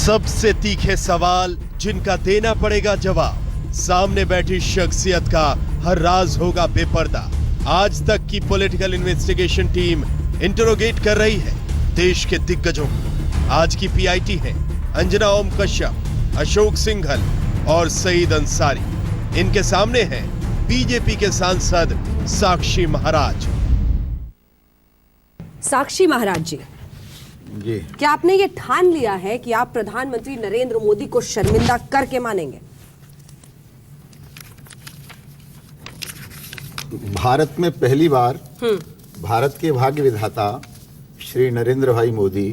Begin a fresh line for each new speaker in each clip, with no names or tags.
सबसे तीखे सवाल जिनका देना पड़ेगा जवाब। सामने बैठी शख्सियत का हर राज होगा बेपर्दा। आज तक की पॉलिटिकल इन्वेस्टिगेशन टीम इंटरोगेट कर रही है देश के दिग्गजों को। आज की पीआईटी है अंजना ओम कश्यप, अशोक सिंघल और सईद अंसारी। इनके सामने है बीजेपी के सांसद साक्षी महाराज।
साक्षी महाराज जी, क्या आपने ये ठान लिया है कि आप प्रधानमंत्री नरेंद्र मोदी को शर्मिंदा करके मानेंगे?
भारत में पहली बार भारत के भाग्य विधाता श्री नरेंद्र भाई मोदी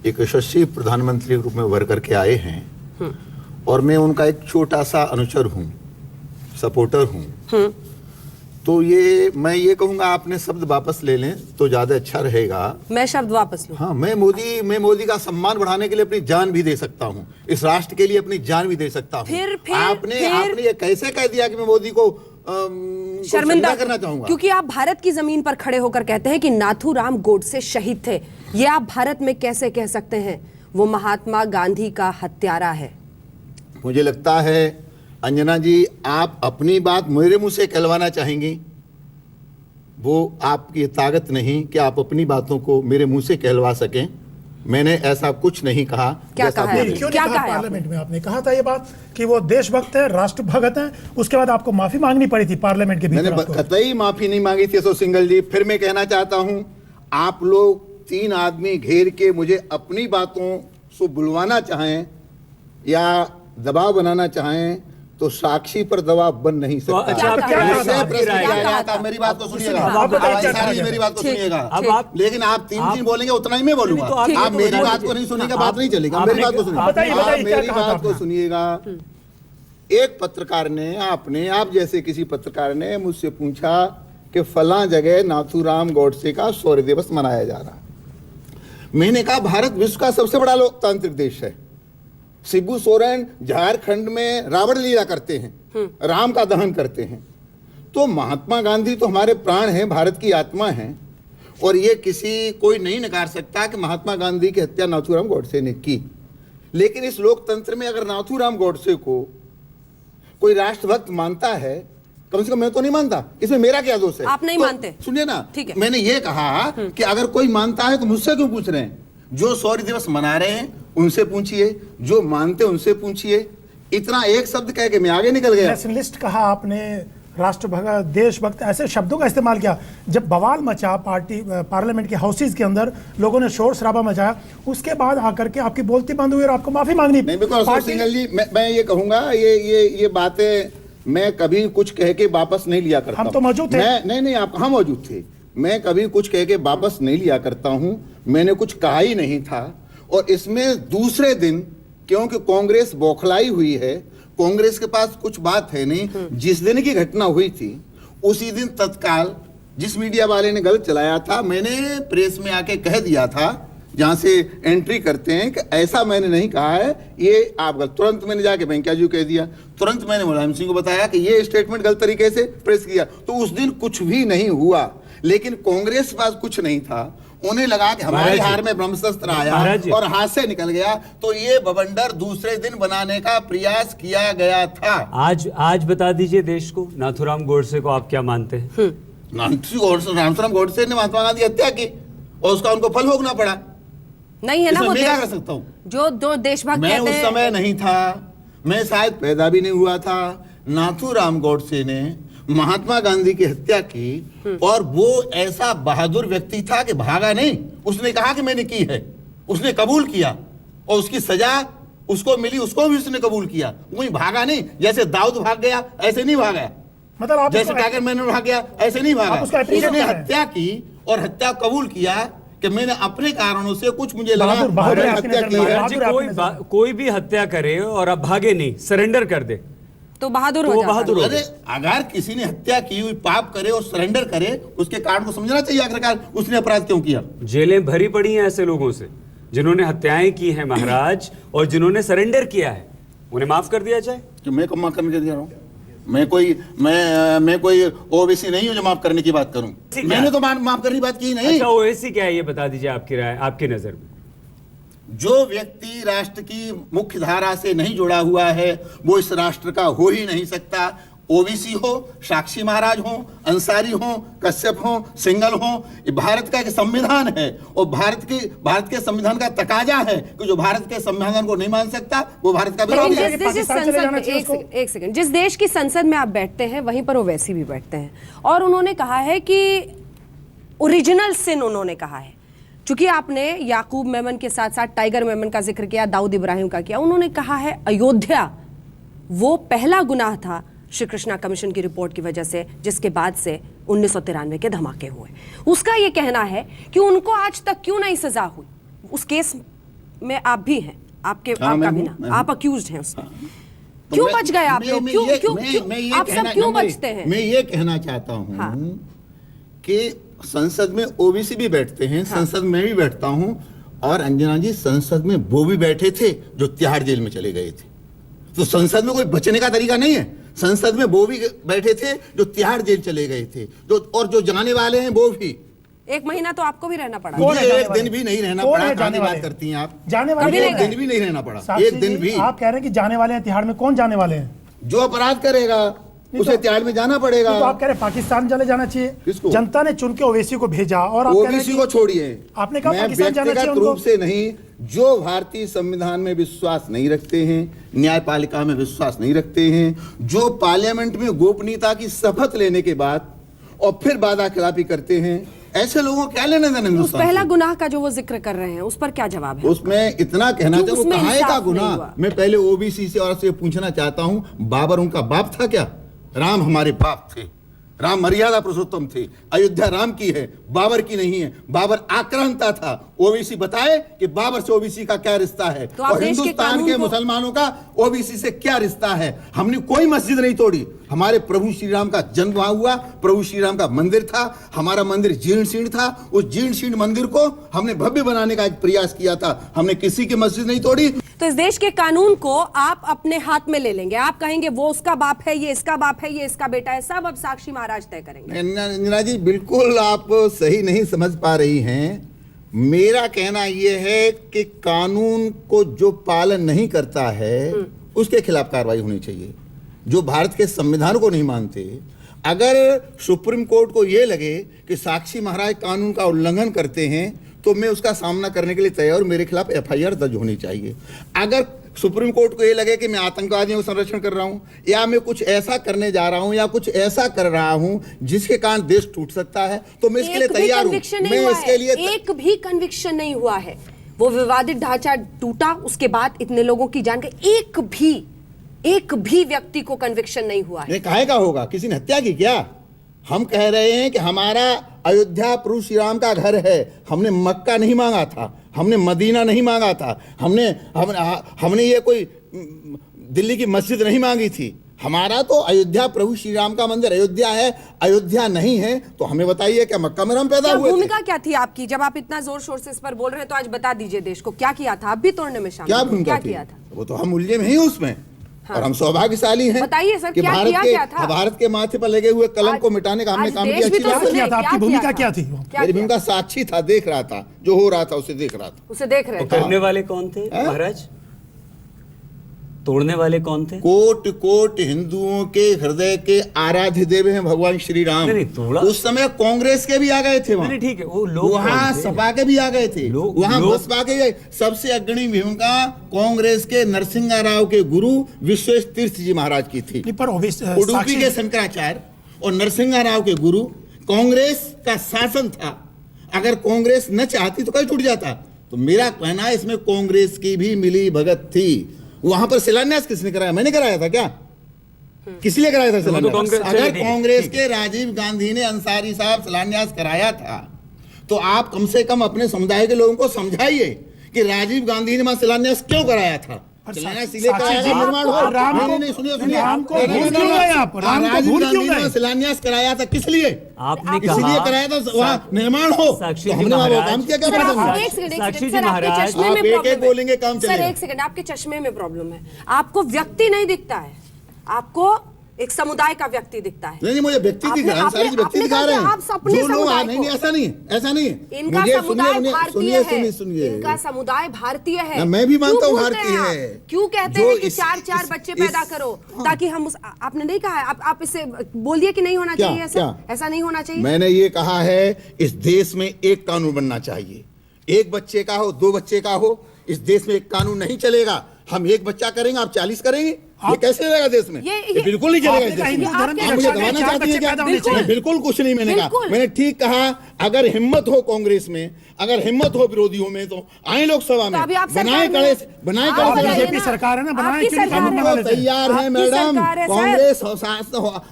एक यशस्वी प्रधानमंत्री के रूप में उभर करके आए हैं और मैं उनका एक छोटा सा अनुचर हूं, सपोर्टर हूं। तो मैं ये कहूंगा आपने शब्द वापस ले लें तो ज्यादा अच्छा रहेगा।
मैं शब्द वापस लूं?
हाँ, मैं मोदी का सम्मान बढ़ाने के लिए अपनी जान भी दे सकता हूँ, इस राष्ट्र के लिए अपनी जान भी दे सकता हूँ। आपने ये कैसे कह दिया कि मैं मोदी को शर्मिंदा करना चाहूंगा?
क्योंकि आप भारत की जमीन पर खड़े होकर कहते हैं कि नाथूराम गोडसे शहीद थे। ये आप भारत में कैसे कह सकते हैं? वो महात्मा गांधी का हत्यारा है।
मुझे लगता है अंजना जी, आप अपनी बात मेरे मुंह से कहलवाना चाहेंगी। वो आपकी ताकत नहीं कि आप अपनी बातों को मेरे मुंह से कहलवा सकें। मैंने ऐसा कुछ नहीं कहा।
क्या कहा है?
क्यों नहीं कहा? पार्लियामेंट में आपने कहा था ये बात कि वो देशभक्त है, राष्ट्रभक्त है। उसके बाद आपको माफी मांगनी पड़ी थी पार्लियामेंट के भीतर।
मैंने कतई माफी नहीं मांगी थी अशोक सिंघल जी। फिर मैं कहना चाहता हूं, आप लोग 3 आदमी घेर के मुझे अपनी बातों से बुलवाना चाहें या दबाव बनाना चाहें तो साक्षी पर दबाव बन नहीं सकता। मेरी बात को सुनिएगा, मेरी बात को सुनिएगा। लेकिन आप 3 बोलेंगे उतना ही मैं बोलूंगा। आप मेरी बात को नहीं सुनेगा, बात नहीं चलेगा। मेरी बात को सुनिएगा, मेरी बात को सुनिएगा। एक पत्रकार ने आप जैसे किसी पत्रकार ने मुझसे पूछा कि फलां जगह नाथूराम गोडसे का शौर्य दिवस मनाया जा रहा। मैंने कहा भारत विश्व का सबसे बड़ा लोकतांत्रिक देश है। शिबू सोरेन झारखंड में रावण लीला करते हैं, राम का दहन करते हैं। तो महात्मा गांधी तो हमारे प्राण हैं, भारत की आत्मा है। और ये कोई नहीं नकार सकता कि महात्मा गांधी की हत्या नाथूराम गोडसे ने की। लेकिन इस लोकतंत्र में अगर नाथूराम गोडसे को कोई राष्ट्रभक्त मानता है, कम से कम मैं तो नहीं मानता, इसमें मेरा क्या दोष है?
आप नहीं मानते?
सुनिए ना,
ठीक है।
मैंने ये कहा कि अगर कोई मानता है तो मुझसे क्यों पूछ रहे हैं? जो शौर्य दिवस मना रहे हैं उनसे पूछिए, जो मानते उनसे पूछिए। इतना एक शब्द कह के मैं आगे निकल गया।
नेशनलिस्ट कहा आपने, राष्ट्रभक्त, देशभक्त, ऐसे शब्दों का इस्तेमाल किया। जब बवाल मचा पार्लियामेंट के हाउसेज के अंदर, लोगों ने शोर शराबा मचाया, उसके बाद आकर के आपकी बोलती बंद हुई और आपको माफी मांगनी
पड़ी। सिंघल जी, मैं ये कहूंगा, ये बातें मैं कभी कुछ कह के वापस नहीं लिया करता।
हम तो मौजूद थे।
नहीं, आप कहाँ मौजूद थे? मैं कभी कुछ कह के वापस नहीं लिया करता हूं। मैंने कुछ कहा ही नहीं था। और इसमें दूसरे दिन, क्योंकि कांग्रेस बौखलाई हुई है, कांग्रेस के पास कुछ बात है नहीं। जिस दिन की घटना हुई थी उसी दिन तत्काल जिस मीडिया वाले ने गलत चलाया था, मैंने प्रेस में आके कह दिया था, जहां से एंट्री करते हैं, कि ऐसा मैंने नहीं कहा है, ये आप गलत। तुरंत मैंने जाके वेंकैया जी को कह दिया, तुरंत मैंने मुलायम सिंह को बताया कि ये स्टेटमेंट गलत तरीके से प्रेस किया। तो उस दिन कुछ भी नहीं हुआ। लेकिन कांग्रेस के पास कुछ नहीं था। उन्हें लगा कि हमारे हार में ब्रह्मशस्त्र आया और हाथ से निकल गया, तो ये बवंडर दूसरे दिन बनाने का प्रयास किया गया था।
आज बता दीजिए देश को, नाथूराम गोडसे को आप क्या मानते हैं?
नाथूराम गोडसे ने महात्मा गांधी की हत्या की और उसका उनको फल भोगना पड़ा।
नहीं है ना? वो
मैं क्या कर सकता हूँ?
जो देशभक्त
मैं उस समय नहीं था, मैं शायद पैदा भी नहीं हुआ था। नाथूराम गोडसे ने महात्मा गांधी की हत्या की और वो ऐसा बहादुर व्यक्ति था कि भागा नहीं। उसने कहा कि मैंने की है, उसने कबूल किया और उसकी सजा उसको मिली, उसको भी उसने कबूल किया। वही भागा नहीं, जैसे दाऊद भाग गया ऐसे नहीं भागा,
मतलब आप
जैसे टाइगर मैनन भाग गया ऐसे नहीं भागा। उसने हत्या की और हत्या कबूल किया कि मैंने अपने कारणों से कुछ मुझे लगा हत्या की है।
कोई भी हत्या करे और अब भागे नहीं, सरेंडर कर दे
तो बहादुर हो जाता।
अरे अगर किसी ने हत्या की हुई पाप करे और सरेंडर करे, उसके कारण को समझना चाहिए आखिरकार उसने अपराध क्यों किया।
जेलें भरी पड़ी हैं ऐसे लोगों से जिन्होंने हत्याएं की हैं महाराज, और जिन्होंने सरेंडर किया है, उन्हें माफ कर दिया जाए।
कि मैं कब माफ करने के दिया रहा हूं? मैं कोई ओवैसी नहीं हूं जो माफ करने की बात करूं। मैंने तो माफ करने की बात की नहीं।
अच्छा, ओवैसी क्या है ये बता दीजिए, आपकी राय, आपकी नजर में?
जो व्यक्ति राष्ट्र की मुख्य धारा से नहीं जुड़ा हुआ है वो इस राष्ट्र का हो ही नहीं सकता। ओबीसी हो, साक्षी महाराज हो, अंसारी हो, कश्यप हो, सिंघल हो, ये भारत का एक संविधान है और भारत के संविधान का तकाजा है कि जो भारत के संविधान को नहीं मान सकता वो भारत का विरोधी है।
एक सेकंड, जिस देश की संसद में आप बैठते हैं वहीं पर ओवैसी भी बैठते हैं और उन्होंने कहा है कि ओरिजिनल सिन उन्होंने कहा है, चूंकि आपने याकूब मेमन के साथ साथ टाइगर मेमन का जिक्र किया, दाऊद इब्राहिम का किया, उन्होंने कहा है अयोध्या वो पहला गुनाह था श्री कृष्णा कमीशन की रिपोर्ट की वजह से जिसके बाद से 1993 के धमाके हुए। उसका यह कहना है कि उनको आज तक क्यों नहीं सजा हुई। उस केस में आप भी हैं, आपका भी ना, आप अक्यूज्ड हैं उसमें। क्यों बच गए आप लोग? क्यों आप सब क्यों बचते हैं?
मैं ये कहना चाहता हूं कि संसद में ओबीसी भी बैठते हैं, संसद में भी बैठता हूं, और अंजना जी संसद में वो भी बैठे थे जो तिहाड़ जेल में चले गए थे। तो संसद में कोई बचने का तरीका नहीं है। संसद में वो भी बैठे थे जो तिहाड़ जेल चले गए थे, और जो जाने वाले हैं वो भी।
1 महीना तो आपको भी रहना पड़ा।
मुझे एक दिन भी नहीं रहना पड़ा। जाने बात करती हैं आप,
जाने वाले
एक दिन भी नहीं रहना पड़ा, एक दिन भी।
आप कह रहे हैं कि जाने वाले हैं तिहाड़ में, कौन जाने वाले हैं?
जो अपराध करेगा उसे तिहाड़ में जाना पड़ेगा।
तो आप कह रहे हैं पाकिस्तान चले जाना चाहिए।
किसको?
जनता ने चुन के ओवैसी को भेजा और
ओबीसी को छोड़िए,
आपने कहा
मैं
पाकिस्तान जाना चाहिए
व्यक्तिगत रूप से नहीं, जो भारतीय संविधान में विश्वास नहीं रखते हैं, न्यायपालिका में विश्वास नहीं रखते हैं, जो पार्लियामेंट में गोपनीयता की शपथ लेने के बाद और फिर वादा खिलाफी करते हैं, ऐसे लोगों को क्या लेने देना हिंदुस्तान?
पहला गुनाह का जो वो जिक्र कर रहे हैं उस पर क्या जवाब है?
उसमें इतना कहना चाहिए, वो कहाँ का गुनाह? मैं पहले ओबीसी से और से पूछना चाहता हूं, बाबर उनका बाप था क्या? राम हमारे बाप थे, राम मर्यादा पुरुषोत्तम थे, अयोध्या राम की है, बाबर की नहीं है। बाबर आक्रांता था। ओबीसी बताए कि बाबर से ओबीसी का क्या रिश्ता है,
तो
और हिंदुस्तान के मुसलमानों का ओबीसी से क्या रिश्ता है? हमने कोई मस्जिद नहीं तोड़ी, हमारे प्रभु श्री राम का जन्म वहां हुआ, प्रभु श्री राम का मंदिर था, हमारा मंदिर जीर्ण शीर्ण था, उस जीर्ण शीर्ण मंदिर को हमने भव्य बनाने का एक प्रयास किया था, हमने किसी की मस्जिद नहीं तोड़ी।
तो इस देश के कानून को आप अपने हाथ में ले लेंगे, आप कहेंगे वो उसका बाप है, ये इसका बाप है, ये इसका बेटा है, सब अब साक्षी महाराज तय करेंगे।
इंदिरा जी बिल्कुल आप सही नहीं समझ पा रही हैं। मेरा कहना यह है कि कानून को जो पालन नहीं करता है उसके खिलाफ कार्रवाई होनी चाहिए। जो भारत के संविधान को नहीं मानते, अगर सुप्रीम कोर्ट को यह लगे कि साक्षी महाराज कानून का उल्लंघन करते हैं तो मैं उसका सामना करने के लिए तैयार, मेरे खिलाफ एफआईआर दर्ज होनी चाहिए। अगर सुप्रीम कोर्ट को ये लगे कि मैं आतंकवादियों को संरक्षण कर रहा हूं, या मैं कुछ ऐसा करने जा रहा हूं, या कुछ ऐसा कर रहा हूं जिसके कारण देश टूट सकता है, तो मैं इसके लिए तैयार हूं। मैं इसके लिए
एक भी कन्विक्शन नहीं हुआ है। वो विवादित ढांचा टूटा, उसके बाद इतने लोगों की जान गई, एक भी व्यक्ति को कन्विक्शन नहीं हुआ है।
काहे का होगा? किसी ने हत्या की क्या? हम कह रहे हैं कि हमारा अयोध्या प्रभु श्री राम का घर है, हमने मक्का नहीं मांगा था, हमने मदीना नहीं मांगा था, हमने ये कोई दिल्ली की मस्जिद नहीं मांगी थी। हमारा तो अयोध्या प्रभु श्री राम का मंदिर अयोध्या है। अयोध्या नहीं है तो हमें बताइए क्या मक्का में हम पैदा हुए थे?
भूमिका क्या थी आपकी जब आप इतना जोर शोर से इस पर बोल रहे हैं? तो आज बता दीजिए देश को क्या किया था, आप भी तोड़ने में शामिल?
क्या भूमिका
किया था?
वो तो हम उलझे में ही उसमें। हाँ। और हम सौभाग्यशाली हैं।
बताइए सर,
कि
क्या किया था?
भारत के माथे पर लगे हुए कलंक को मिटाने का हमने काम किया।
क्या था? आपकी भूमिका क्या थी?
मेरी भूमिका साक्षी था, देख रहा था जो हो रहा था, उसे देख रहा था।
उसे देख रहे थे।
करने वाले कौन थे महाराज? तोड़ने वाले कौन थे?
कोट कोट हिंदुओं के हृदय के आराध्य देव हैं भगवान श्री राम। उस समय कांग्रेस के भी आ गए थे वहाँ।
ठीक है, वो लोग
वहाँ सपा के भी आ गए थे, वहाँ बसपा के। सबसे अग्रणी भूमिका कांग्रेस के नरसिंह राव के गुरु विश्वेश तीर्थ जी महाराज की थी। उडुपी के शंकराचार्य और नरसिंह राव के गुरु। कांग्रेस का शासन था, अगर कांग्रेस न चाहती तो कहीं टूट जाता। तो मेरा कहना है इसमें कांग्रेस की भी मिली भगत थी। वहां पर शिलान्यास किसने कराया? मैंने कराया था क्या? किस लिए कराया था शिलान्यास? अगर कांग्रेस के राजीव गांधी ने अंसारी साहब शिलान्यास कराया था तो आप कम से कम अपने समुदाय के लोगों को समझाइए कि राजीव गांधी ने वहां शिलान्यास क्यों कराया था। शिलान्यास कराया था किस लिए?
आपने
इसलिए कराया था वहाँ निर्माण हो।
साक्षी
हमने वहाँ काम किया क्या?
साक्षी जी महाराज,
आप एक बोलेंगे काम चलेगा।
एक सेकंड, आपके चश्मे में प्रॉब्लम है, आपको व्यक्ति नहीं दिखता है, आपको एक समुदाय का व्यक्ति दिखता है।
नहीं, मुझे व्यक्ति दिखा रहे हैं, सारी व्यक्ति दिखा रहे हैं। जो लोग नहीं, ऐसा नहीं है, ऐसा नहीं है।
इनका समुदाय भारतीय है, इनका समुदाय भारतीय है।
मैं भी मानता हूँ भारतीय है।
क्यों कहते हैं कि 4-4 बच्चे पैदा करो ताकि हम आपने नहीं कहा है, आप इससे बोल दिए कि नहीं होना चाहिए, ऐसा नहीं होना चाहिए।
मैंने ये कहा है इस देश में एक कानून बनना चाहिए, एक बच्चे का हो, 2 बच्चे का हो। इस देश में एक कानून नहीं चलेगा। हम एक बच्चा करेंगे, आप 40 करेंगे, ये कैसे चलेगा देश में? ये बिल्कुल नहीं चलेगा इस देश में। आप मुझे दबाना चाहती है क्या? बिल्कुल कुछ नहीं मैंने कहा। मैंने ठीक कहा, अगर हिम्मत हो कांग्रेस में, अगर हिम्मत हो विरोधियों में, तो आए लोकसभा में, बनाए कड़े
बीजेपी सरकार है ना, बनाए
हम तैयार है मैडम। कांग्रेस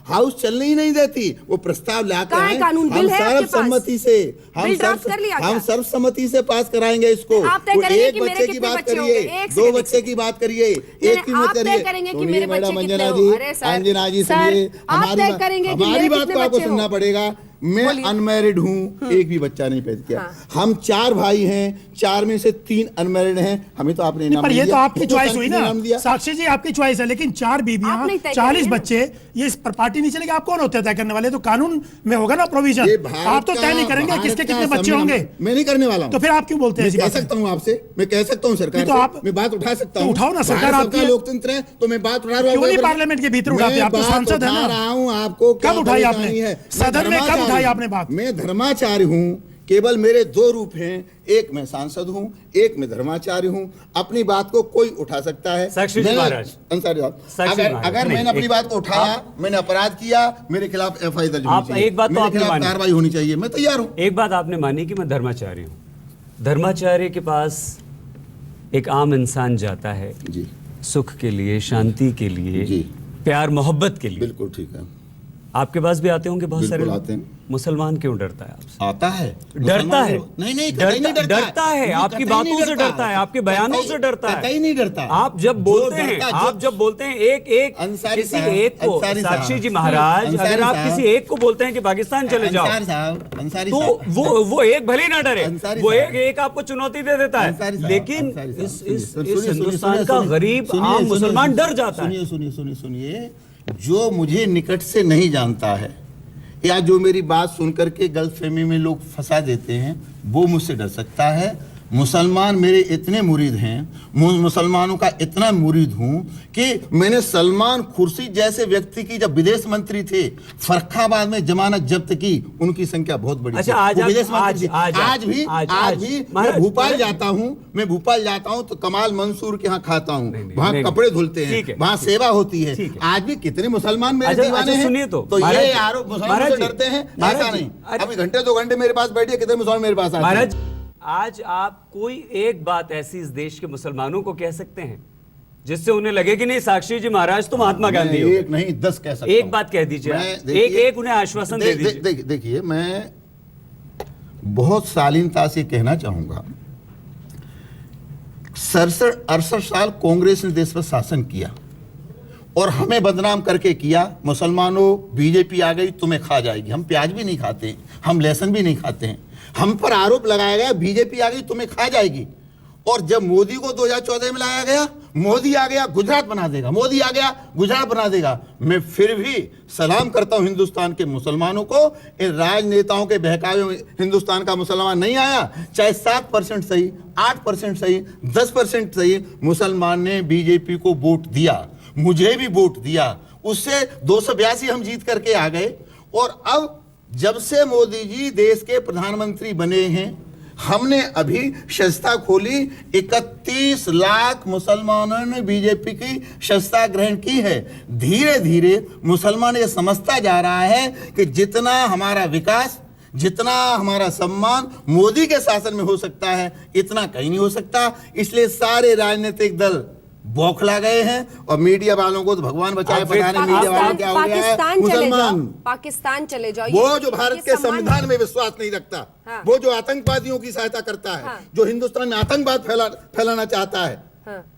हाउस चलने ही नहीं देती, वो प्रस्ताव लाते हैं, हम सर्वसम्मति से, हम सर्वसम्मति से पास कराएंगे इसको। एक बच्चे की बात करिए, 2 बच्चे की बात करिए, एक की मत करिए। सुनिए मैडम अंजना जी, अंजना जी सुनिए, हमारी बात को आपको सुनना पड़ेगा। मैं अनमैरिड हूँ, एक भी बच्चा नहीं पैदा किया। हम 4 भाई हैं, 4 में से 3 अनमैरिड हैं। हमें तो आपने नाम
पर ये
दिया,
तो आपकी चॉइस हुई ना साक्षी जी, आपकी चॉइस है। लेकिन 4 बीबियां, 40 बच्चे, ये इस पर पार्टी नहीं चलेगी। आप कौन होते हैं तय करने वाले? तो कानून में होगा ना प्रोविजन। आप तो तय नहीं करेंगे किसके कितने बच्चे होंगे।
मैं नहीं करने वाला हूँ।
तो फिर आप क्यों बोलते हैं?
कह सकता हूँ आपसे, मैं कह सकता हूँ सरकार से, मैं बात उठा सकता हूँ।
उठाओ ना, सरकार आपका
लोकतंत्र है, तो मैं बात उठा रहा हूँ।
पार्लियामेंट के भीतर उठाते, आप तो सांसद है ना।
आपको
कब उठाई आपने सदन में, कब उठाई आपने बात?
मैं धर्माचार्य हूँ, केवल मेरे 2 रूप हैं, एक मैं सांसद हूँ, एक मैं धर्माचार्य हूँ। अपनी बात को कोई उठा सकता है।
साक्षी जी महाराज,
अंसारी साहब, अगर मैंने अपनी बात को उठाया, मैंने अपराध किया, मेरे खिलाफ FIR दर्ज होनी चाहिए,
एक बात तो आपने मानी,
कार्रवाई होनी चाहिए। मैं तैयार हूँ।
एक बात आपने मानी कि मैं धर्माचार्य हूँ। धर्माचार्य के पास एक आम इंसान जाता है
जी,
सुख के लिए, शांति के लिए जी, प्यार मोहब्बत के लिए।
बिल्कुल ठीक है।
आपके पास भी आते होंगे बहुत सारे
आते हैं।
मुसलमान क्यों डरता है आपसे?
आता है,
डरता है।
नहीं
डरता है, आपकी बातों से डरता है, आपके बयानों से डरता है।
कहीं नहीं डरता।
आप जब बोलते हैं, आप जब बोलते हैं एक किसी एक को, साक्षी जी महाराज, अगर आप किसी एक को बोलते हैं कि पाकिस्तान चले जाओ, तो वो एक भले ना डरे, वो एक आपको चुनौती दे देता है। लेकिन इस हिंदुस्तान का गरीब आम मुसलमान डर जाता है।
सुनिए, जो मुझे निकट से नहीं जानता है या जो मेरी बात सुनकर के गलतफहमी में लोग फंसा देते हैं, वो मुझसे डर सकता है। मुसलमान मेरे इतने मुरीद हैं, मुसलमानों का इतना मुरीद हूं कि मैंने सलमान खुर्शीद जैसे व्यक्ति की जब विदेश मंत्री थे, फर्रुखाबाद में जमानत जब्त की, उनकी संख्या बहुत बड़ी।
अच्छा, आज
भी मैं भोपाल जाता हूँ, तो कमाल मंसूर के यहाँ खाता हूँ, वहाँ कपड़े धुलते हैं, वहाँ सेवा होती है। आज भी कितने मुसलमान मेरे दीवाने हैं। तो ये आरोप मुसलमानों से डरते हैं, ऐसा नहीं। अभी घंटे 2 घंटे मेरे पास बैठिए, कितने मुसलमान मेरे पास आते हैं।
आज आप कोई एक बात ऐसी इस देश के मुसलमानों को कह सकते हैं जिससे उन्हें लगे कि नहीं साक्षी जी महाराज तो महात्मा गांधी हो?
एक नहीं 10 कह सकता हूं।
एक बात कह दीजिए, एक उन्हें आश्वासन दे दीजिए।
देखिए, मैं बहुत शालीनता से कहना चाहूंगा, 67-68 साल कांग्रेस ने देश पर शासन किया और हमें बदनाम करके किया। मुसलमानों, बीजेपी आ गई तुम्हें खा जाएगी। हम प्याज भी नहीं खाते, हम लहसुन भी नहीं खाते हैं। हम पर आरोप लगाया गया बीजेपी आ गई तुम्हें खा जाएगी। और जब मोदी को 2014 में लाया गया, मोदी आ गया गुजरात बना देगा, मोदी आ गया गुजरात बना देगा। मैं फिर भी सलाम करता हूं हिंदुस्तान के मुसलमानों को। इन राजनेताओं के बहकावे में हिंदुस्तान का मुसलमान नहीं आया। चाहे 7% सही, 8% सही, 10% सही, मुसलमान ने बीजेपी को वोट दिया, मुझे भी वोट दिया। उससे 282 हम जीत करके आ गए। और अब जब से मोदी जी देश के प्रधानमंत्री बने हैं, हमने अभी सदस्यता खोली। 31 लाख मुसलमानों ने बीजेपी की सदस्यता ग्रहण की है। धीरे धीरे मुसलमान ये समझता जा रहा है कि जितना हमारा विकास, जितना हमारा सम्मान मोदी के शासन में हो सकता है, इतना कहीं नहीं हो सकता। इसलिए सारे राजनीतिक दल बौखला गए हैं और मीडिया वालों को तो भगवान बचाए, पता नहीं मीडिया वालों क्या हो गया है। मुसलमान
पाकिस्तान चले जाओ,
वो जो भारत के संविधान में विश्वास नहीं रखता, वो जो आतंकवादियों की सहायता करता है, जो हिंदुस्तान में आतंकवाद फैलाना चाहता है,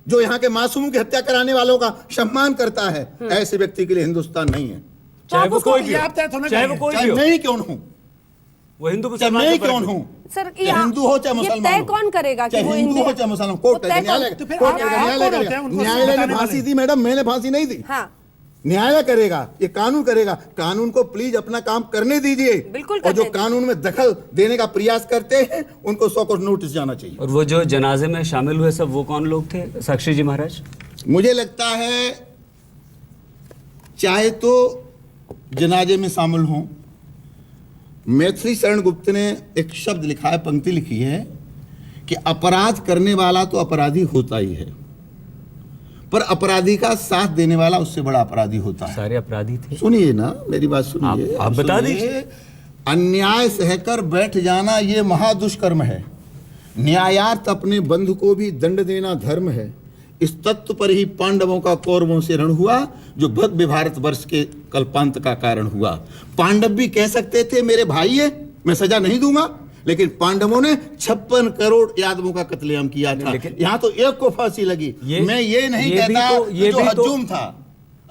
जो यहाँ के मासूमों की हत्या कराने वालों का सम्मान करता है, ऐसे व्यक्ति के लिए हिंदुस्तान नहीं है।
चाहे वो कोई भी हो, चाहे वो कोई भी हो,
नहीं क्यों हूँ,
वो हिंदू मुसलमान
मैं कौन हूँ
सर,
हिंदू हो चाहे मुसलमान,
तय कौन करेगा कि वो
हिंदू हो चाहे मुसलमान? कोर्ट न्यायालय ने फांसी दी मैडम, मैंने फांसी नहीं दी। न्यायालय करेगा, ये कानून करेगा। कानून को प्लीज अपना काम करने दीजिए।
बिल्कुल
और जो
करने
कानून में दखल देने का प्रयास करते हैं उनको 100 को नोटिस जाना चाहिए।
और वो जो जनाजे में शामिल हुए सब वो कौन लोग थे साक्षी जी महाराज?
मुझे लगता है चाहे तो जनाजे में शामिल हों, मैथिली शरण गुप्त ने एक शब्द लिखा है, पंक्ति लिखी है कि अपराध करने वाला तो अपराधी होता ही है, पर अपराधी का साथ देने वाला उससे बड़ा अपराधी होता है।
सारे अपराधी थे।
सुनिए ना, मेरी बात सुनिए।
आप बता दीजिए।
अन्याय सहकर बैठ जाना ये महादुष्कर्म है। न्यायार्थ अपने बंधु को भी दंड देना धर्म है। इस तत्व पर ही पांडवों का कौरवों से रण हुआ, जो भव्य भारतवर्ष के कल्पांत का कारण हुआ। पांडव भी कह सकते थे मेरे भाई है, मैं सजा नहीं दूंगा, लेकिन पांडवों ने 56 करोड़ यादवों का कत्लेआम किया था। यहाँ तो एक को फांसी लगी। मैं ये नहीं कहता कि जो हज्जुम था,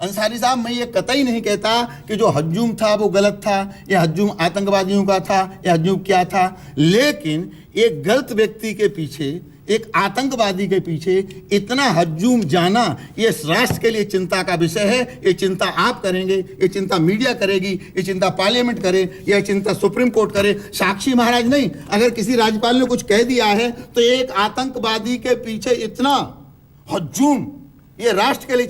अंसारी साहब, मैं ये कतई नहीं कहता कि जो हज्जुम था वो गलत था, या हज्जुम आतंकवादियों का था, या हज्जुम क्या था, लेकिन एक गलत व्यक्ति के पीछे, एक आतंकवादी के पीछे इतना हज्जुम जाना, ये राष्ट्र के लिए चिंता का विषय है। ये चिंता आप करेंगे, ये चिंता मीडिया करेगी, ये चिंता पार्लियामेंट करे, यह चिंता सुप्रीम कोर्ट करे, साक्षी महाराज नहीं। अगर किसी राज्यपाल ने कुछ कह दिया है तो एक आतंकवादी के पीछे इतना हज्जुम, ये राष्ट्र के लिए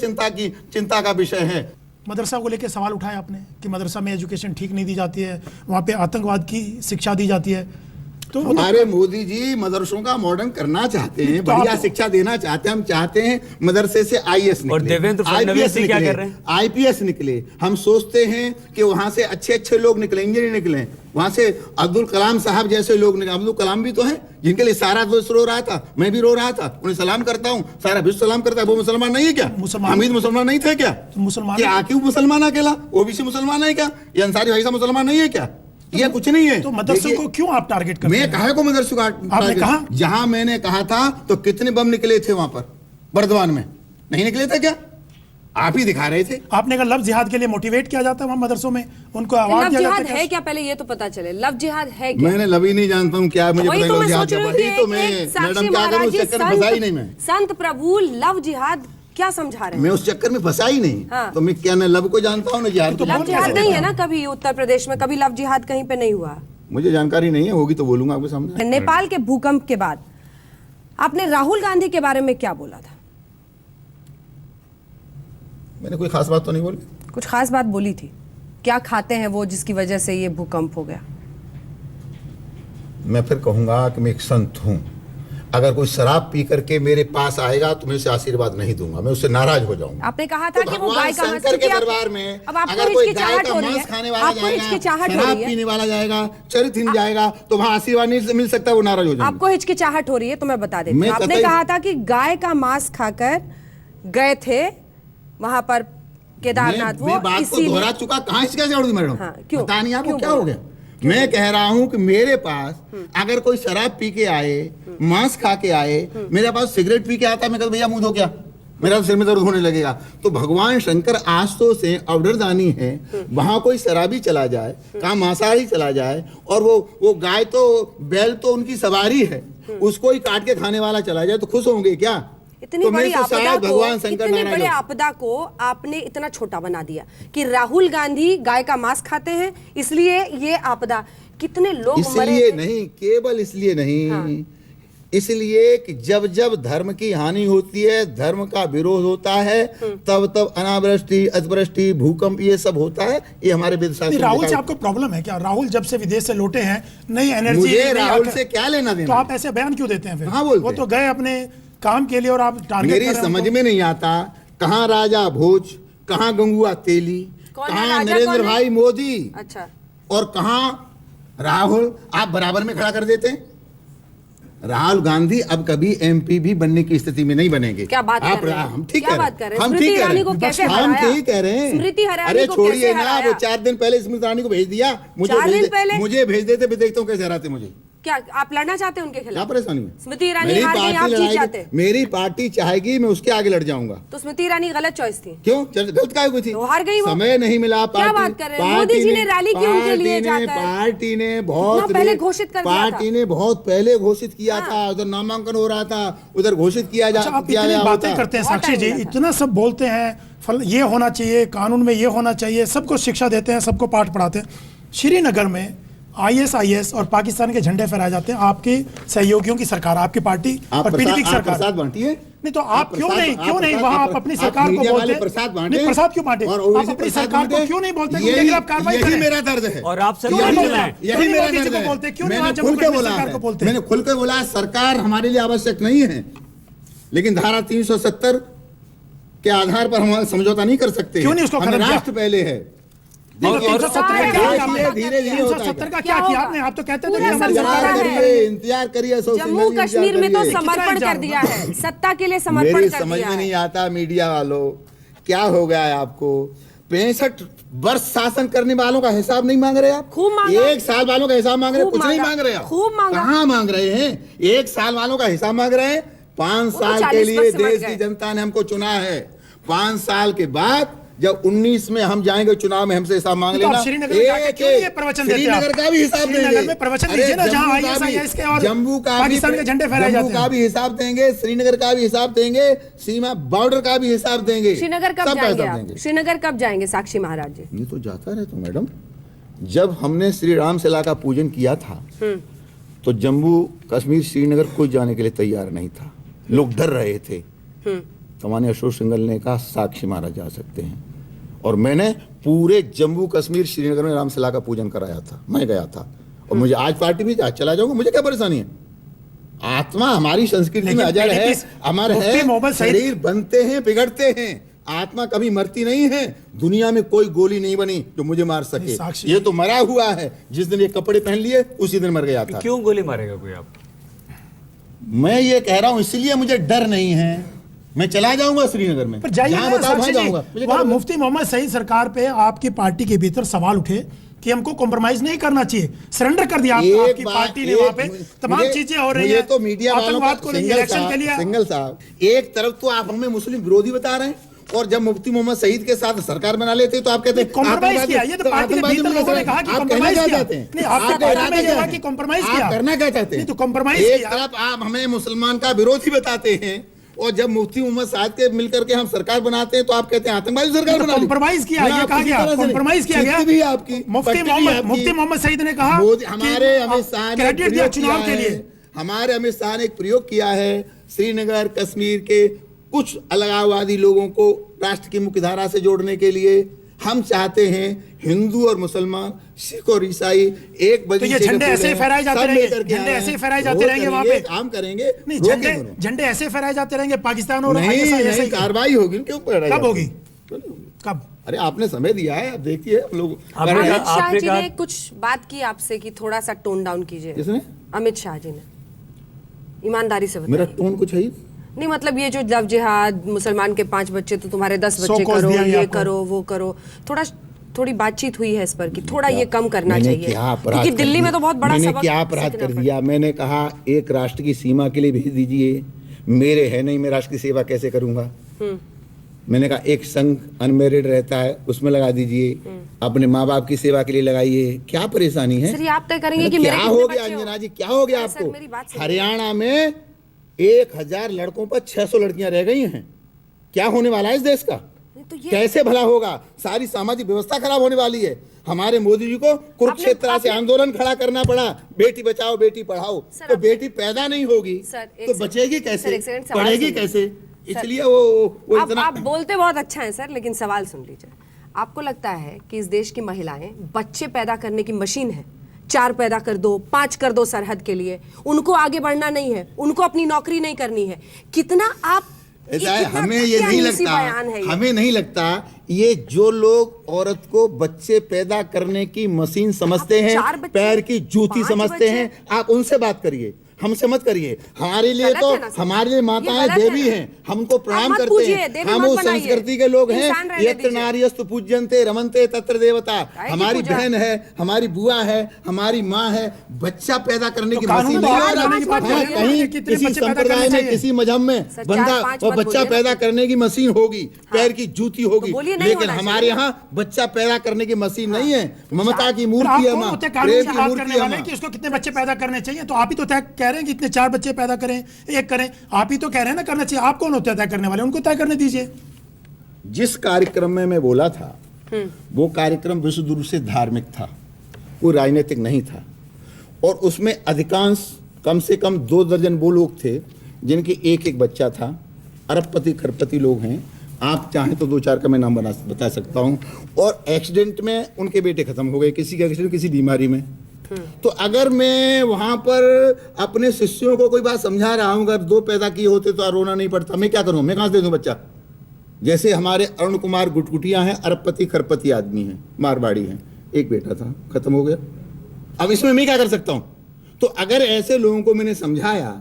चिंता का विषय है।
मदरसा को लेकर सवाल उठाया आपने कि मदरसा में एजुकेशन ठीक नहीं दी जाती है, वहाँ पे आतंकवाद की शिक्षा दी जाती है। तो
हमारे मोदी जी मदरसों का मॉडर्न करना चाहते हैं,
तो
बढ़िया शिक्षा देना चाहते हैं। हम चाहते हैं मदरसे से आईएएस निकले,
और देवेंद्र फडणवीस क्या कर रहे हैं?
आईपीएस निकले। हम सोचते हैं कि वहां से अच्छे लोग निकले, इंजीनियर निकले, वहां से अब्दुल कलाम साहब जैसे लोग निकले। अब्दुल कलाम भी तो हैं जिनके लिए सारा देश रो रहा था, मैं भी रो रहा था, उन्हें सलाम करता हूँ, सारा विश्व सलाम करता है। वो मुसलमान नहीं है क्या? हामिद मुसलमान नहीं थे क्या?
मुसलमान
क्या आकिब मुसलमान अकेला? ओबीसी मुसलमान है क्या? ये अंसारी भाई साहब मुसलमान नहीं है क्या? ये कुछ नहीं है।
तो मदरसों को क्यों आप टारगेट करते हैं?
मैं कहा को मदरसों का
आपने कहा?
जहां मैंने कहा था तो कितने बम निकले थे वहां पर बर्दवान में? नहीं निकले थे क्या? आप ही दिखा रहे थे।
आपने कहा लव जिहाद के लिए मोटिवेट किया जाता है वहां मदरसों में, उनको अवार्ड दिया जाता
है क्या? पहले ये तो पता चले लव जिहाद है क्या?
मैंने लव ही नहीं जानता हूँ क्या, मुझे पता लव जिहाद क्या। वही तो मैं मैडम क्या करूं, उस चक्कर में फंसा ही नहीं मैं।
संत प्रभु लव जिहाद क्या समझा रहे हैं?
मैं उस चक्कर में फंसा ही नहीं। हाँ। तो मैं क्या न लव को जानता हूँ न जिहाद को।
लव जिहाद नहीं है ना कभी उत्तर प्रदेश में, कभी लव जिहाद कहीं पे नहीं हुआ।
मुझे जानकारी नहीं है, होगी तो बोलूंगा आपके सामने।
नेपाल के भूकंप के बाद आपने राहुल गांधी के बारे में क्या बोला था?
मैंने कोई खास बात तो नहीं बोली।
कुछ खास बात बोली थी? क्या खाते हैं वो जिसकी वजह से ये भूकंप हो गया?
मैं फिर कहूंगा कि मैं एक संत हूं। अगर कोई शराब पी करके मेरे पास आएगा तो मैं उसे आशीर्वाद नहीं दूंगा, मैं उससे नाराज हो जाऊंगा।
आपने कहा था कि वो गाय का मांस
के दरबार में अगर कोई गाय का मांस खाने वाला जाएगा, शराब पीने वाला जाएगा, चरित्र जाएगा, तो वहां आशीर्वाद नहीं मिल सकता, वो नाराज हो जाएगा।
आपको हिचकिचाहट हो रही है तो मैं बता देती हूं। आपने कहा था कि गाय का मांस खाकर गए थे वहां पर केदारनाथ, वो
बात को दोहरा चुका। कहां हिचकिचाहट मैडम?
क्यों?
पता नहीं आपको क्या हो गया। मैं कह रहा हूं कि मेरे पास अगर कोई शराब पी के आए, मांस खा के आए, मेरे पास सिगरेट पी के आता, मैं कहता भैया मुंह धो क्या, मेरा सिर में दर्द होने लगेगा। तो भगवान शंकर आस्तों से अवडरदानी है, वहां कोई शराबी चला जाए, कहाँ मांसाहारी चला जाए, और वो गाय तो बैल तो उनकी सवारी है, उसको ही काट के खाने वाला चला जाए तो खुश होंगे क्या?
इतनी
तो
बड़ी आपदा को,
भगवान शंकर
इतनी बड़ी आपदा को आपने इतना छोटा बना दिया कि राहुल गांधी गाय का मांस खाते हैं इसलिए ये आपदा। कितने लोग मरे?
इसलिए नहीं, केवल इसलिए नहीं। हाँ। इसलिए कि जब जब धर्म की हानि होती है, धर्म का विरोध होता है, तब तब अनावृष्टि, अतिवृष्टि, भूकंप, ये सब होता है। ये हमारे वेदशास्त्र।
राहुल से आपको प्रॉब्लम है क्या? राहुल जब से विदेश से लौटे हैं, नई एनर्जी।
मुझे राहुल से क्या लेना देना?
तो आप ऐसे बयान क्यों देते हैं फिर?
हाँ, बोलते
वो तो गए अपने काम के लिए और आप टारगेट
मेरी समझ में नहीं आता, कहाँ राजा भोज, कहाँ गंगुआ तेली, कहाँ नरेंद्र भाई मोदी,
अच्छा,
और कहाँ राहुल। आप बराबर में खड़ा कर देते हैं। राहुल गांधी अब कभी एमपी भी बनने की स्थिति में नहीं बनेंगे।
क्या बात
आप
कर रहे हैं?
हम ठीक
क्या बात कर रहे हैं? स्मृति ईरानी को कैसे हराया?
हम ठीक कह रहे हैं।
स्मृति ईरानी
अरे
को
छोड़िए
कैसे
ना, वो 4 दिन पहले स्मृति ईरानी को भेज दिया, मुझे भेज देते, मैं देखता हूँ कैसे हराते मुझे।
क्या आप लड़ना चाहते हैं उनके खिलाफ?
क्या परेशानी है?
स्मृति ईरानी हार गई, आप जीत जाते।
मेरी पार्टी चाहेगी, मैं उसके आगे लड़ जाऊंगा।
तो स्मृति ईरानी गलत चॉइस थी।
क्यों गलत क्या हुई थी?
तो हार गई वो।
समय नहीं मिला।
क्या बात कर रहे हैं? मोदी जी ने रैली की उनके लिए जाकर।
पार्टी ने बहुत
पहले घोषित कर दिया था।
पार्टी ने बहुत पहले घोषित किया था। उधर नामांकन हो रहा था, उधर घोषित किया जा
बातें करते हैं साक्षी जी, इतना सब बोलते हैं, ये होना चाहिए, कानून में ये होना चाहिए, सबको शिक्षा देते हैं, सबको पाठ पढ़ाते हैं। श्रीनगर में ISIS और पाकिस्तान के झंडे फहराए जाते हैं। आपके सहयोगियों की सरकार, आपकी पार्टी और PDP की सरकार
प्रसाद बांटी है।
नहीं तो आप क्यों नहीं वहां आप अपनी सरकार को बोलते हैं
प्रसाद बांटे,
नहीं प्रसाद क्यों बांटे, आप अपनी सरकार को क्यों नहीं बोलते कि उनके खिलाफ कार्रवाई करें?
यही मेरा दर्द है
और आप सब यही बोल रहे हैं,
यही मेरा दर्द है।
बोलते क्यों नहीं?
मैंने खुल के बोला है, मैंने खुल के बोला सरकार हमारे लिए आवश्यक नहीं है, लेकिन धारा 370 के आधार पर हम समझौता नहीं कर सकते।
क्यों नहीं उसको खत्म किया?
राष्ट्र पहले है। धीरे-धीरे
370 का क्या किया आपने? आप तो कहते थे कि हमारी सरकार
करिए, इंतजार करिए।
जम्मू कश्मीर में तो समर्पण कर दिया है, सत्ता के लिए समर्पण कर दिया है।
समझ में नहीं आता मीडिया वालों, क्या हो गया है आपको? 65 वर्ष शासन करने वालों का हिसाब नहीं मांग रहे आप?
खूब मांगा।
1 साल वालों का हिसाब मांग रहे हैं, कुछ नहीं मांग रहे आप।
खूब मांगा।
कहाँ मांग रहे हैं? 1 साल वालों का हिसाब मांग रहे हैं। 5 साल के लिए देश की जनता ने हमको चुना है। 5 साल के बाद जब 19 में हम जाएंगे चुनाव में, हमसे हिसाब मांग लेना।
श्रीनगर
का भी हिसाब देंगे,
प्रवचन दीजिए ना, जहां ISIS के और
जम्मू का
पाकिस्तान के झंडे फहराए जाते हैं।
जम्मू का भी हिसाब देंगे, श्रीनगर का भी हिसाब देंगे, सीमा बॉर्डर का भी हिसाब देंगे।
श्रीनगर कब जाएंगे आप? श्रीनगर कब जाएंगे साक्षी महाराज जी?
ये तो जाता रहता मैडम। जब हमने श्री राम शिला का पूजन किया था तो जम्मू कश्मीर श्रीनगर कोई जाने के लिए तैयार नहीं था, लोग डर रहे थे। सामान्य अशोक सिंघल ने कहा साक्षी महाराज जा सकते हैं, और मैंने पूरे जम्मू कश्मीर श्रीनगर में रामशिला का पूजन कराया था, मैं गया था। और मुझे आज पार्टी भी आज चला जाऊंगा, मुझे क्या परेशानी है? आत्मा हमारी संस्कृति में अजर है, अमर है। शरीर बनते हैं, बिगड़ते हैं, आत्मा कभी मरती नहीं है। दुनिया में कोई गोली नहीं बनी जो मुझे मार सके। ये तो मरा हुआ है, जिस दिन ये कपड़े पहन लिए उसी दिन मर गया था।
क्यों गोली मारेगा कोई आप?
मैं ये कह रहा हूं इसलिए मुझे डर नहीं है, मैं चला जाऊंगा श्रीनगर में, जहां बताओ वहां जाऊंगा।
वहां मुफ्ती मोहम्मद सईद सरकार पे आपकी पार्टी के भीतर सवाल उठे कि हमको कॉम्प्रोमाइज नहीं करना चाहिए, सरेंडर कर दिया आपकी पार्टी ने। वहां पे तमाम चीजें हो रही है,
तो मीडिया
आतंकवाद को लेकर इलेक्शन के लिए।
सिंगल साहब, एक तरफ तो आप हमें मुस्लिम विरोधी बता रहे हैं, और जब मुफ्ती मोहम्मद सईद के साथ सरकार बना लेते तो आप कहते हैं
कॉम्प्रोमाइज किया। ये तो पार्टी के भीतर लोगों ने कहा कि कॉम्प्रोमाइज किया। नहीं, आपके बयान में कहा कि कॉम्प्रोमाइज किया।
आप करना क्या चाहते हैं?
नहीं तो कॉम्प्रोमाइज
एक
किया।
तरफ आप हमें मुसलमान का विरोधी बताते हैं, और जब मुफ्ती मोहम्मद साहब के मिलकर के हम सरकार बनाते हैं तो आप कहते हैं आतंकवादी सरकार बना ली।
कॉम्प्रोमाइज किया, ये कहा गया, कॉम्प्रोमाइज किया गया।
भी आपकी
मुफ्ती मोहम्मद सईद ने कहा
हमारे अमित शाह ने
क्रेडिट दिया चुनाव के लिए।
हमारे अमित शाह ने एक प्रयोग किया है, श्रीनगर कश्मीर के कुछ अलगाववादी लोगों को राष्ट्र की मुख्य धारा से जोड़ने के लिए। हम चाहते हैं हिंदू और मुसलमान, सिख और ईसाई एक बजे।
तो ये झंडे ऐसे ही फहराए जाते रहेंगे, झंडे ऐसे ही फहराए जाते रहेंगे वहां पे,
काम करेंगे।
नहीं, झंडे ऐसे फहराए जाते रहेंगे पाकिस्तान और
नहीं, कार्रवाई होगी। क्यों?
कब होगी? कब?
अरे आपने समय दिया है, आप देखिए हम लोग।
अमित शाह जी ने कुछ बात की आपसे कि थोड़ा सा टोन डाउन कीजिए।
किसने?
अमित शाह जी ने। ईमानदारी से
मेरा टोन कुछ है
नहीं, मतलब ये जो लव जिहाद, मुसलमान के 5 बच्चे तो तुम्हारे 10 बच्चे करो, ये करो वो करो, थोड़ी बातचीत हुई है इस पर कि थोड़ा ये कम करना चाहिए, क्योंकि दिल्ली में तो बहुत बड़ा सबक
क्या अपराध कर दिया? मैंने कहा एक राष्ट्र की सीमा के लिए भेज दीजिए, मेरे है नहीं, मैं राष्ट्र की सेवा कैसे करूंगा? मैंने कहा एक संघ अनमेरिड रहता है उसमें लगा दीजिए, अपने माँ बाप की सेवा के लिए लगाइए, क्या परेशानी है?
सर आप तय करेंगे कि
क्या हो गया अंजना जी, क्या हो गया आपको? हरियाणा में 1000 लड़कों पर 600 लड़कियां रह गई हैं। क्या होने वाला है इस देश का? तो कैसे भला होगा? सारी सामाजिक व्यवस्था खराब होने वाली है। हमारे मोदी जी को कुरुक्षेत्र से आंदोलन खड़ा करना पड़ा, बेटी बचाओ बेटी पढ़ाओ। तो बेटी पैदा नहीं होगी तो बचेगी कैसे, पढ़ेगी कैसे? इसलिए वो इतना।
आप बोलते बहुत अच्छा है सर, लेकिन सवाल सुन लीजिए। आपको लगता है कि इस देश की महिलाएं बच्चे पैदा करने की मशीन है? 4 पैदा कर दो, 5 कर दो सरहद के लिए, उनको आगे बढ़ना नहीं है, उनको अपनी नौकरी नहीं करनी है। कितना आप
ऐसा है, हमें ये नहीं लगता, हमें नहीं लगता ये जो लोग औरत को बच्चे पैदा करने की मशीन समझते हैं, पैर की जूती समझते हैं, आप उनसे बात करिए, हमसे मत करिए। हमारे लिए तो हमारे लिए माताएं देवी हैं, हमको प्रणाम करते हैं, हम उस संस्कृति के लोग हैं। यत्र नार्यस्तु पूज्यन्ते रमन्ते तत्र देवता। हमारी बहन है, हमारी बुआ है, हमारी माँ है। बच्चा पैदा करने की मशीन कहीं किसी संप्रदाय में, किसी मजहब में बंदा और बच्चा पैदा करने की मशीन होगी, पैर की जूती होगी, लेकिन हमारे यहाँ बच्चा पैदा करने की मशीन नहीं है। ममता की मूर्ति है माँ, प्रेम की मूर्ति है माँ।
उसको कितने बच्चे पैदा करने चाहिए? तो आप ही तो तय कह रहे हैं कि इतने 4 बच्चे पैदा करें, 1 करें, आप ही तो कह रहे हैं ना करना चाहिए। आप कौन होते हैं तय करने वाले? उनको तय करने दीजिए।
जिस कार्यक्रम में मैं बोला था वो कार्यक्रम विशुद्ध रूप से धार्मिक था, वो राजनीतिक नहीं था। और उसमें अधिकांश कम से कम 2 दर्जन वो लोग थे जिनके एक एक बच्चा था, अरबपति खरबपति लोग हैं, आप चाहें तो 2-4 का मैं नाम बता सकता हूं। और एक्सीडेंट में उनके बेटे खत्म हो गए, किसी का एक्सीडेंट किसी बीमारी में। तो अगर मैं वहां पर अपने शिष्यों को कोई बात समझा रहा हूं, अगर 2 पैदा किए होते तो रोना नहीं पड़ता, मैं क्या करूं, मैं कहां से दे दूं बच्चा। जैसे हमारे अरुण कुमार गुटगुटिया हैं, अरबपति खरबपति आदमी हैं, मारवाड़ी हैं, एक बेटा था खत्म हो गया। अब इसमें मैं क्या कर सकता हूं। तो अगर ऐसे लोगों को मैंने समझाया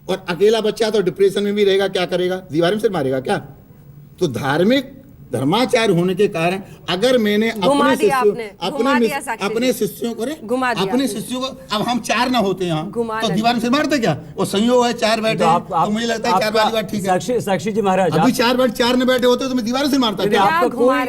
और अकेला बच्चा तो डिप्रेशन में भी रहेगा, क्या करेगा, दीवार में से मारेगा क्या। तो धार्मिक धर्माचार्य होने के कारण अगर मैंने अपने शिष्यों को अपने शिष्यों को, अब हम 4 ना होते यहाँ तो दीवार में से मारते क्या। और संयोग है 4 बैठे तो मुझे लगता है 4 वाली बात ठीक है।
साक्षी जी महाराज,
अभी 4 न बैठे होते तो मैं दीवार से मारता।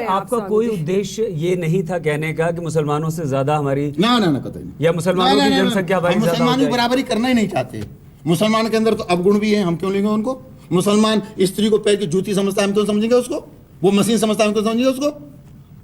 आपका कोई उद्देश्य ये नहीं था कहने का कि मुसलमानों से ज्यादा हमारी
ना कतई नहीं,
या मुसलमानों की जनसंख्या
मुसलमानों की बराबरी करना ही नहीं चाहते। मुसलमान के अंदर तो अवगुण भी है, हम क्यों लेंगे उनको। मुसलमान स्त्री को पैर की जूती समझता है, हम क्यों समझेंगे उसको। वो मशीन समझता है, हम क्यों समझेंगे उसको।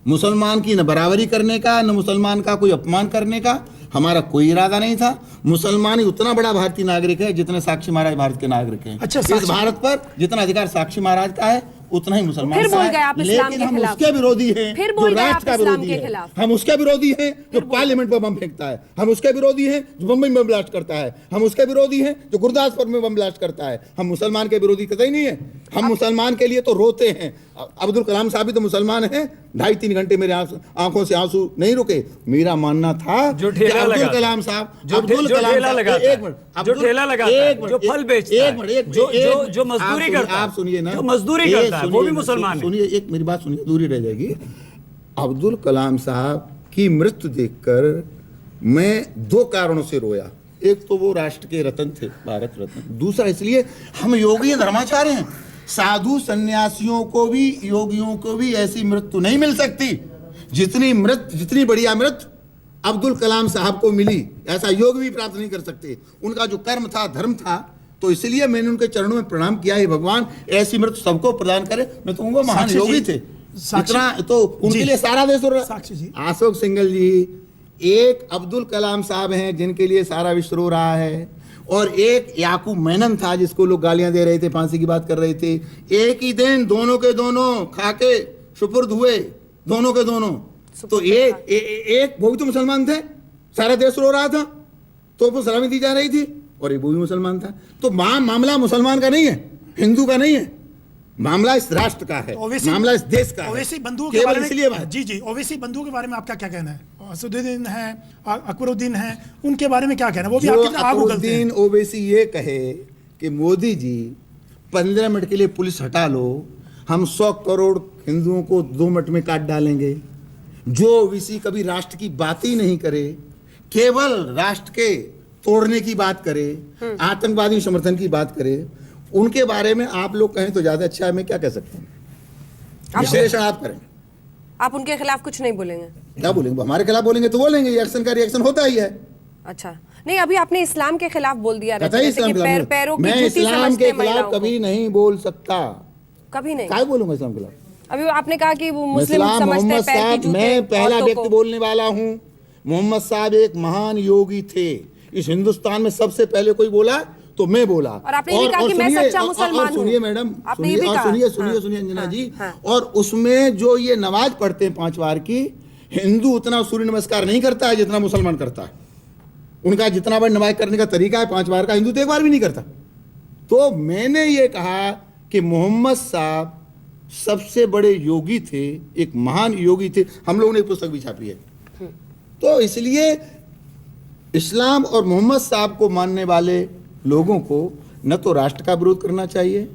मुसलमान की न बराबरी करने का, न मुसलमान का कोई अपमान करने का हमारा कोई इरादा नहीं था। मुसलमान ही उतना बड़ा भारतीय नागरिक है जितने साक्षी महाराज भारत के नागरिक हैं।
अच्छा,
इस भारत पर जितना अधिकार साक्षी महाराज का है उतना ही मुसलमान
फिर
का
बोल गए आप
है।
इस्लाम
लेकिन
के
हम
खिलाफ।
उसके विरोधी हैं
फिर
जो
बोल गए
राष्ट्र का
आप इस्लाम
विरोधी
के
है।
खिलाफ।
हम उसके विरोधी हैं जो पार्लियामेंट पर बम फेंकता है। हम उसके विरोधी हैं जो मुंबई में ब्लास्ट करता है। हम उसके विरोधी हैं जो गुरदासपुर में बम ब्लास्ट करता है। हम मुसलमान के विरोधी कतई नहीं है। हम मुसलमान के लिए तो रोते हैं। अब्दुल कलाम साहब भी तो मुसलमान हैं। 2.5-3 घंटे मेरे आंखों से आंसू नहीं रुके। मेरा मानना था
जो ठेला लगा,
अब्दुल कलाम साहब,
जो ठेला लगा, एक मिनट, जो ठेला लगा, जो फल बेचता है, जो मजदूरी करता है,
आप सुनिए ना,
जो मजदूरी करता है वो भी मुसलमान है।
सुनिए, एक मेरी बात सुनिए, दूरी रह जाएगी। अब्दुल कलाम साहब की मृत्यु देखकर मैं 2 कारणों से रोया। एक तो वो राष्ट्र के रत्न थे, भारत रत्न। दूसरा इसलिए हम योगी धर्माचार्य हैं। साधु सन्यासियों को भी, योगियों को भी ऐसी मृत्यु नहीं मिल सकती जितनी बढ़िया मृत्यु अब्दुल कलाम साहब को मिली। ऐसा योग भी प्राप्त नहीं कर सकते। उनका जो कर्म था, धर्म था, तो इसलिए मैंने उनके चरणों में प्रणाम किया है। भगवान ऐसी मृत्यु सबको प्रदान करे। मैं तो कहूंगा महान योगी थे इतना, तो उनके लिए सारा देश हो रहा। अशोक सिंघल जी एक अब्दुल कलाम साहब हैं जिनके लिए सारा विश्व रो रहा है, और एक याकूब मेनन था जिसको लोग गालियां दे रहे थे, फांसी की बात कर रहे थे। एक ही दिन दोनों के दोनों खाके सुपुर्द हुए, दोनों के दोनों। तो एक वो भी तो मुसलमान थे, सारा देश रो रहा था, तो वो सलामी दी जा रही थी, और एक वो भी मुसलमान था। तो मामला मुसलमान का नहीं है, हिंदू का नहीं है, मामला इस राष्ट्र का है, मामला इस देश का है।
ओवैसी बंधुओं के बारे में
इसलिए
जी ओवैसी बंधुओं के बारे में आपका क्या कहना है? असदुद्दीन है, अकबरुद्दीन है, उनके बारे में क्या कहना है? वो भी आपकी तरह आग उगलते हैं।
ओवैसी ये कहे कि मोदी जी 15 मिनट के लिए पुलिस हटा लो, हम 100 करोड़ हिंदुओं को 2 मिनट में काट डालेंगे। जो ओवैसी कभी राष्ट्र की बात ही नहीं करे, केवल राष्ट्र के तोड़ने की बात करे, आतंकवादी समर्थन की बात करे, उनके बारे में आप लोग कहें तो ज्यादा अच्छा है। मैं क्या कह सकता हूँ, विश्लेषण आप करें।
आप उनके खिलाफ कुछ नहीं बोलेंगे?
क्या बोलेंगे? हमारे खिलाफ बोलेंगे तो बोलेंगे, एक्शन का रिएक्शन होता ही है।
अच्छा, नहीं अभी आपने इस्लाम के खिलाफ बोल दिया।
पैरों की इस्लाम के खिलाफ कभी नहीं बोल सकता,
कभी नहीं।
क्या बोलूंगा इस्लाम के खिलाफ?
अभी आपने कहा कि वो मुस्लिम समझते हैं
मोहम्मद
पैर की
साहब,
जूते
मैं पहला
औरतों
व्यक्ति
को।
बोलने वाला हूँ। मोहम्मद साहब एक महान योगी थे। इस हिंदुस्तान में सबसे पहले कोई बोला तो मैं बोला।
और आपने ये कहा कि मैं सच्चा मुसलमान हूं।
सुनिए मैडम, सुनिए अंजना जी। और उसमें जो ये नमाज पढ़ते हैं 5 बार की, हिंदू उतना सूर्य नमस्कार नहीं करता है जितना मुसलमान करता है। उनका जितना बार नमाज करने का तरीका है 5 बार का, हिंदू तो 1 बार भी नहीं करता। तो मैंने ये कहा कि मोहम्मद साहब सबसे बड़े योगी थे, एक महान योगी थे। हम लोगों ने एक पुस्तक भी छापी है। तो इसलिए इस्लाम और मोहम्मद साहब को मानने वाले लोगों को न तो राष्ट्र का विरोध करना चाहिए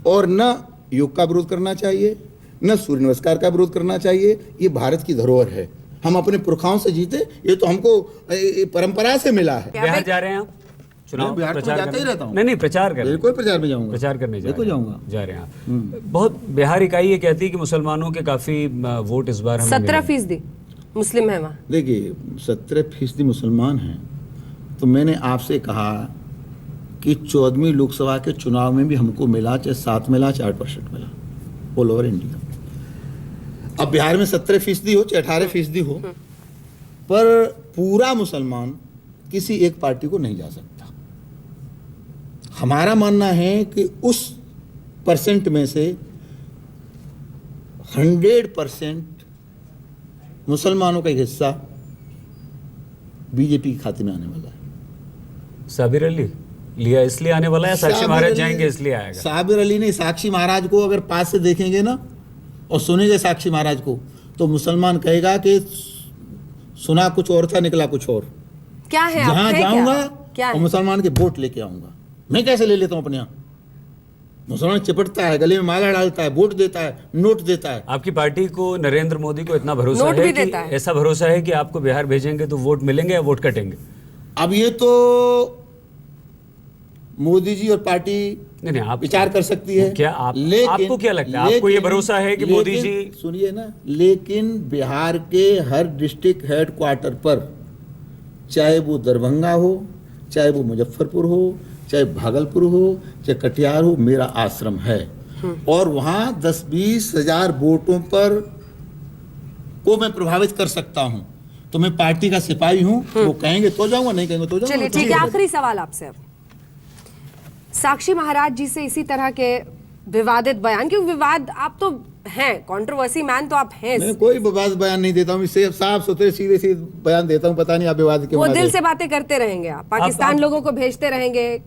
और न योग का विरोध करना चाहिए, न सूर्य नमस्कार का विरोध करना चाहिए। ये भारत की धरोहर है, हम अपने पुरखाओं से जीते, ये तो हमको परंपरा से मिला है।
बिहार जा रहे हैं आप चुनाव
बिहार
प्रचार
जाता ही रहता हूँ।
नहीं प्रचार कर,
बिल्कुल प्रचार में जाऊंगा,
प्रचार करने
जाऊंगा
जा रहे हैं आप। बहुत बिहार इकाई ये कहती है कि मुसलमानों के काफी वोट इस बार
17% मुस्लिम है वहाँ।
देखिए 17% मुसलमान हैं, तो मैंने आपसे कहा कि 14वीं लोकसभा के चुनाव में भी हमको मिला, चाहे 7 मिला, चाहे 8% मिला। All over India. अब बिहार में 17% हो चाहे 18% हो, पर पूरा मुसलमान किसी एक पार्टी को नहीं जा सकता। हमारा मानना है कि उस परसेंट में से 100% मुसलमानों का एक हिस्सा बीजेपी के खाते में आने वाला है।
साबिर अली लिया इसलिए आने वाला है, साक्षी महाराज जाएंगे इसलिए आएगा?
साबिर अली नहीं, साक्षी महाराज को अगर पास से देखेंगे ना और सुनेंगे साक्षी महाराज को, तो मुसलमान कहेगा कि सुना कुछ और था, निकला कुछ और।
क्या है,
जहां जाऊंगा
क्या
और मुसलमान के वोट लेके आऊंगा। मैं कैसे ले लेता हूं अपने यहाँ? मुसलमान चिपटता है, गले में माला डालता है, वोट देता है, नोट देता है।
आपकी पार्टी को, नरेंद्र मोदी को इतना भरोसा है कि ऐसा भरोसा है कि आपको बिहार भेजेंगे तो वोट मिलेंगे या वोट कटेंगे?
अब ये तो मोदी जी और पार्टी
नहीं, आप
विचार कर सकती है।
क्या आपको क्या लगता है? आपको ये भरोसा है कि मोदी जी?
सुनिए ना, लेकिन बिहार के हर डिस्ट्रिक्ट हेडक्वार्टर पर, चाहे वो दरभंगा हो, चाहे वो मुजफ्फरपुर हो, चाहे भागलपुर हो, चाहे कटिहार हो, मेरा आश्रम है। और वहां 10-20 हजार वोटों पर को मैं प्रभावित कर सकता हूं। तो मैं पार्टी का सिपाही हूं, वो कहेंगे तो जाऊंगा, नहीं कहेंगे तो जाऊंगा।
चलिए ठीक है, आखिरी सवाल आपसे। अब साक्षी महाराज जी से इसी तरह के विवादित बयान, क्योंकि विवाद आप तो हैं, कंट्रोवर्सी मैन तो आप हैं।
मैं कोई विवाद बयान नहीं देता हूँ, साफ सुथरे सीधे सीधे बयान देता हूँ। पता नहीं आप विवाद के
वो दिल से बातें करते रहेंगे, आप पाकिस्तान लोगों को भेजते रहेंगे,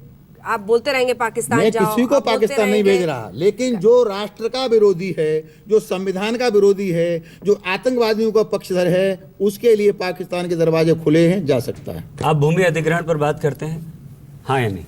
आप बोलते रहेंगे पाकिस्तान
मैं
जाओ।
किसी को पाकिस्तान नहीं भेज रहा, लेकिन जो राष्ट्र का विरोधी है, जो संविधान का विरोधी है, जो आतंकवादियों का पक्षधर है, उसके लिए पाकिस्तान के दरवाजे खुले हैं, जा सकता है।
आप भूमि अधिग्रहण पर बात करते हैं, हाँ या नहीं?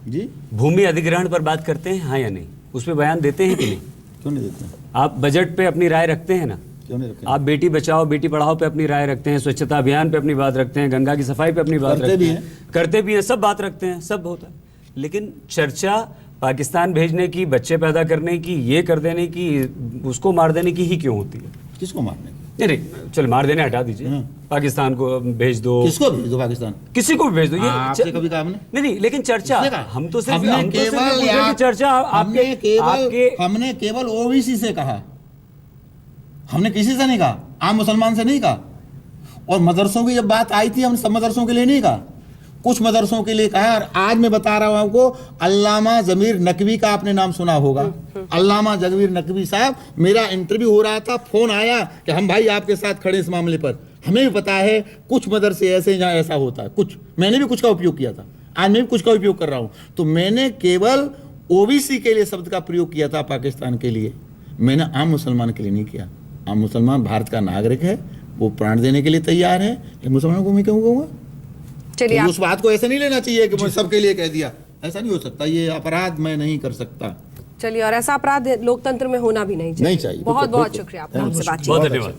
जी,
भूमि अधिग्रहण पर बात करते हैं, हाँ या नहीं? उस पर बयान देते हैं कि नहीं?
क्यों नहीं देते हैं?
आप बजट पे अपनी राय रखते हैं ना?
क्यों नहीं रखते?
आप बेटी बचाओ बेटी पढ़ाओ पे अपनी राय रखते हैं, स्वच्छता अभियान पे अपनी बात रखते हैं, गंगा की सफाई पे अपनी बात रखते हैं, करते भी हैं, सब बात रखते हैं, सब होता है। लेकिन चर्चा पाकिस्तान भेजने की, बच्चे पैदा करने की, ये कर देने की, उसको मार देने की ही क्यों होती है?
किसको मारने की?
नहीं, चल मार देने हटा दीजिए, पाकिस्तान को भेज दो।
किसको भेज दो? पाकिस्तान
किसी को भी भेज दो। ये
आपसे कभी कहा हमने?
नहीं, लेकिन चर्चा हम तो सिर्फ
चर्चा
आपके
हमने केवल ओबीसी से कहा, हमने किसी से नहीं कहा, आम मुसलमान से नहीं कहा। और मदरसों की जब बात आई थी, हमने सब मदरसों के लिए नहीं कहा, कुछ मदरसों के लिए कहा। और आज मैं बता रहा हूं आपको, अल्लामा जमीर नकवी का आपने नाम सुना होगा। अल्लामा जमीर नकवी साहब, मेरा इंटरव्यू हो रहा था, फोन आया कि हम भाई आपके साथ खड़े इस मामले पर। हमें भी पता है कुछ मदरसे ऐसे जहाँ ऐसा होता है, कुछ मैंने भी कुछ का उपयोग किया था, आज मैं भी कुछ का उपयोग कर रहा हूं। तो मैंने केवल ओबीसी के लिए शब्द का प्रयोग किया था पाकिस्तान के लिए, मैंने आम मुसलमान के लिए नहीं किया। आम मुसलमान भारत का नागरिक है, वो प्राण देने के लिए तैयार है, मुसलमानों को मैं क्यों कहूँगा?
चलिए,
उस बात को ऐसे नहीं लेना चाहिए कि मैं सबके लिए कह दिया, ऐसा नहीं हो सकता, ये अपराध मैं नहीं कर सकता।
चलिए, और ऐसा अपराध लोकतंत्र में होना भी नहीं चाहिए।
नहीं चाहिए।
बहुत बहुत शुक्रिया आपका, हमसे बातचीत।
बहुत धन्यवाद।